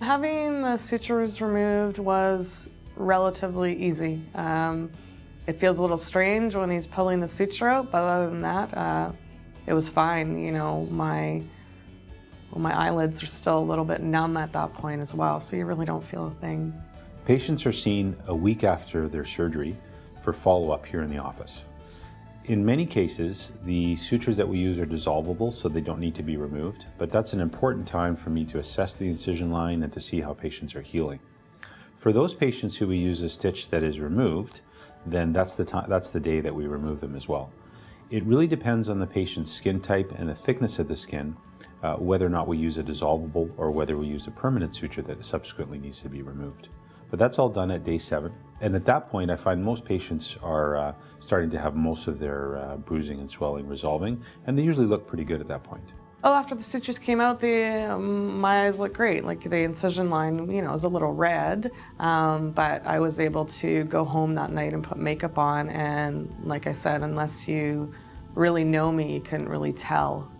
Having the sutures removed was relatively easy. It feels a little strange when he's pulling the suture out, but other than that, it was fine. You know, my eyelids are still a little bit numb at that point as well, so you really don't feel a thing. Patients are seen a week after their surgery for follow-up here in the office. In many cases, the sutures that we use are dissolvable, so they don't need to be removed, but that's an important time for me to assess the incision line and to see how patients are healing. For those patients who we use a stitch that is removed, then that's the day that we remove them as well. It really depends on the patient's skin type and the thickness of the skin, whether or not we use a dissolvable or whether we use a permanent suture that subsequently needs to be removed. But that's all done at day 7. And at that point, I find most patients are starting to have most of their bruising and swelling resolving, and they usually look pretty good at that point. Oh, after the sutures came out, my eyes look great. Like the incision line, you know, is a little red, but I was able to go home that night and put makeup on, and like I said, unless you really know me, you couldn't really tell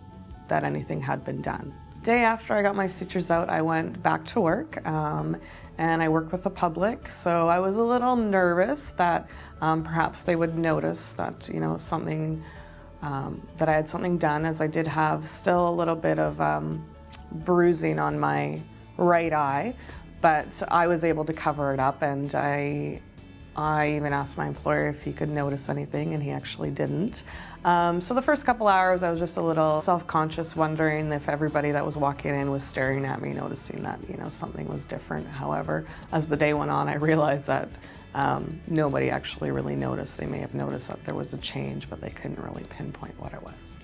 that anything had been done. Day after I got my sutures out, I went back to work, and I work with the public, so I was a little nervous that perhaps they would notice that, you know, something, that I had something done, as I did have still a little bit of bruising on my right eye, but I was able to cover it up, and I even asked my employer if he could notice anything, and he actually didn't. So the first couple hours I was just a little self-conscious, wondering if everybody that was walking in was staring at me, noticing that, you know, something was different. However, as the day went on, I realized that nobody actually really noticed. They may have noticed that there was a change, but they couldn't really pinpoint what it was.